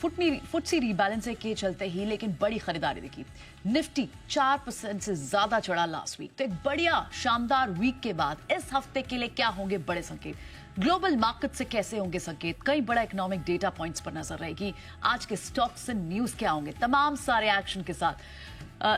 FTSE rebalancing के चलते ही लेकिन बड़ी खरीदारी दिखी। निफ्टी 4% से ज्यादा चढ़ा लास्ट वीक। तो एक बढ़िया शानदार वीक के बाद इस हफ्ते के लिए क्या होंगे बड़े संकेत, ग्लोबल मार्केट से कैसे होंगे संकेत, कई बड़ा इकोनॉमिक डेटा पॉइंट्स पर नजर रहेगी, आज के स्टॉक्स एंड न्यूज क्या होंगे, तमाम सारे एक्शन के साथ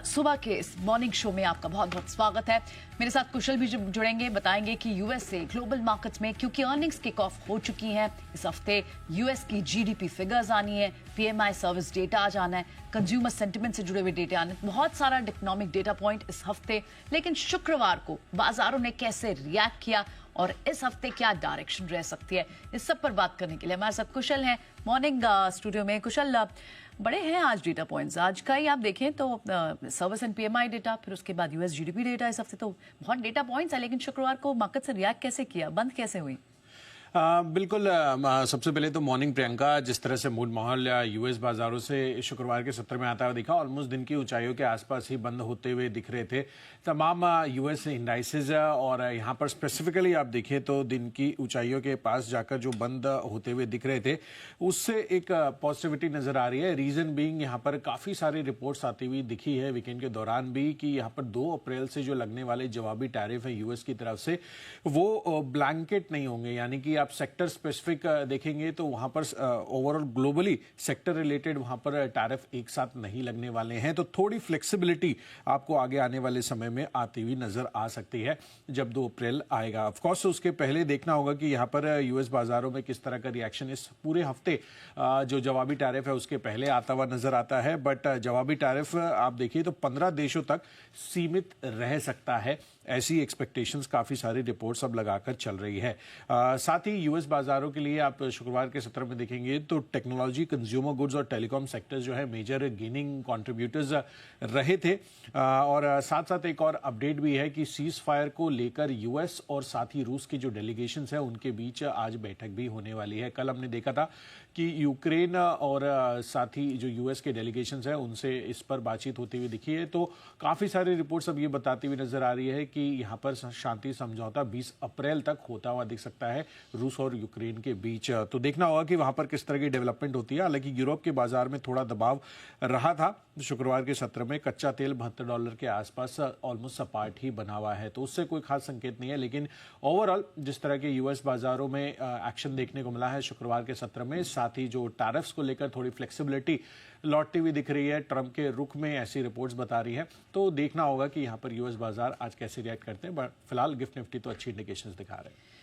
सुबह के इस मॉर्निंग शो में आपका बहुत बहुत स्वागत है। मेरे साथ कुशल भी जुड़ेंगे, बताएंगे कि यूएस से ग्लोबल मार्केट्स में क्योंकि अर्निंग्स किक ऑफ हो चुकी हैं, इस हफ्ते यूएस की जीडीपी फिगर्स आनी है, पीएमआई सर्विस डेटा आ जाना है, कंज्यूमर सेंटिमेंट से जुड़े हुए डेटा आने, बहुत सारा इकोनॉमिक डेटा पॉइंट इस हफ्ते। लेकिन शुक्रवार को बाजारों ने कैसे रिएक्ट किया और इस हफ्ते क्या डायरेक्शन रह सकती है, इस सब पर बात करने के लिए हमारे साथ कुशल हैं मॉर्निंग स्टूडियो में। कुशल, बड़े हैं आज डेटा पॉइंट्स, आज का ही आप देखें तो सर्विस एंड पीएमआई डेटा, फिर उसके बाद यूएस जीडीपी डेटा, इस हफ्ते तो बहुत डेटा पॉइंट्स है। लेकिन शुक्रवार को मार्केट से रिएक्ट कैसे किया, बंद कैसे हुई? बिल्कुल, सबसे पहले तो मॉर्निंग प्रियंका, जिस तरह से मूड माहौल यूएस बाजारों से शुक्रवार के सत्र में आता हुआ दिखा, ऑलमोस्ट दिन की ऊंचाइयों के आसपास ही बंद होते हुए दिख रहे थे तमाम यूएस इंडाइसेज। और यहाँ पर स्पेसिफिकली आप देखें तो दिन की ऊंचाइयों के पास जाकर जो बंद होते हुए दिख रहे थे उससे एक पॉजिटिविटी नजर आ रही है। रीजन बीइंग यहाँ पर काफी सारी रिपोर्ट्स आती हुई दिखी है वीकेंड के दौरान भी कि यहाँ पर 2 अप्रैल से जो लगने वाले जवाबी टैरिफ है यूएस की तरफ से वो ब्लैंकेट नहीं होंगे, यानी कि आप सेक्टर स्पेसिफिक देखेंगे तो वहां पर ओवरऑल ग्लोबली सेक्टर रिलेटेड वहां पर टैरिफ एक साथ नहीं लगने वाले हैं। तो थोड़ी फ्लेक्सिबिलिटी आपको आगे आने वाले समय में आती हुई नजर आ सकती है जब 2 अप्रैल आएगा। ऑफ कोर्स उसके पहले देखना होगा कि यहां पर यूएस बाजारों में किस तरह का रिएक्शन इस पूरे हफ्ते जो जवाबी टैरिफ है उसके पहले आता हुआ नजर आता है। बट जवाबी टैरिफ आप देखिए तो 15 देशों तक सीमित रह सकता है, ऐसी एक्सपेक्टेशंस काफी सारी रिपोर्ट्स अब लगाकर चल रही है। साथ ही यूएस बाजारों के लिए आप शुक्रवार के सत्र में देखेंगे तो टेक्नोलॉजी, कंज्यूमर गुड्स और टेलीकॉम सेक्टर्स जो है मेजर गेनिंग कंट्रीब्यूटर्स रहे थे। और साथ साथ एक और अपडेट भी है कि सीज फायर को लेकर यूएस और साथ ही रूस की जो डेलीगेशंस है उनके बीच आज बैठक भी होने वाली है। कल हमने देखा था कि यूक्रेन और साथ ही जो यूएस के डेलीगेशंस है उनसे इस पर बातचीत होती हुई दिखी है। तो काफी सारी रिपोर्ट्स अब ये बताती हुई नजर आ रही है कि यहाँ पर शांति समझौता 20 अप्रैल तक होता हुआ दिख सकता है रूस और यूक्रेन के बीच। तो देखना होगा कि वहां पर किस तरह की डेवलपमेंट होती है। हालांकि यूरोप के बाजार में थोड़ा दबाव रहा था शुक्रवार के सत्र में, कच्चा तेल $72 के आसपास ऑलमोस्ट सपाट ही बना हुआ है, तो उससे कोई खास संकेत नहीं है। लेकिन ओवरऑल जिस तरह के यूएस बाजारों में एक्शन देखने को मिला है शुक्रवार के सत्र में, साथ ही जो टैरिफ्स को लेकर थोड़ी फ्लेक्सिबिलिटी लौटती हुई दिख रही है ट्रंप के रुख में, ऐसी रिपोर्ट्स बता रही है। तो देखना होगा कि यहाँ पर यूएस बाजार आज कैसे रिएक्ट करते हैं। बट फिलहाल गिफ्ट निफ्टी तो अच्छी इंडिकेशंस दिखा रहे हैं।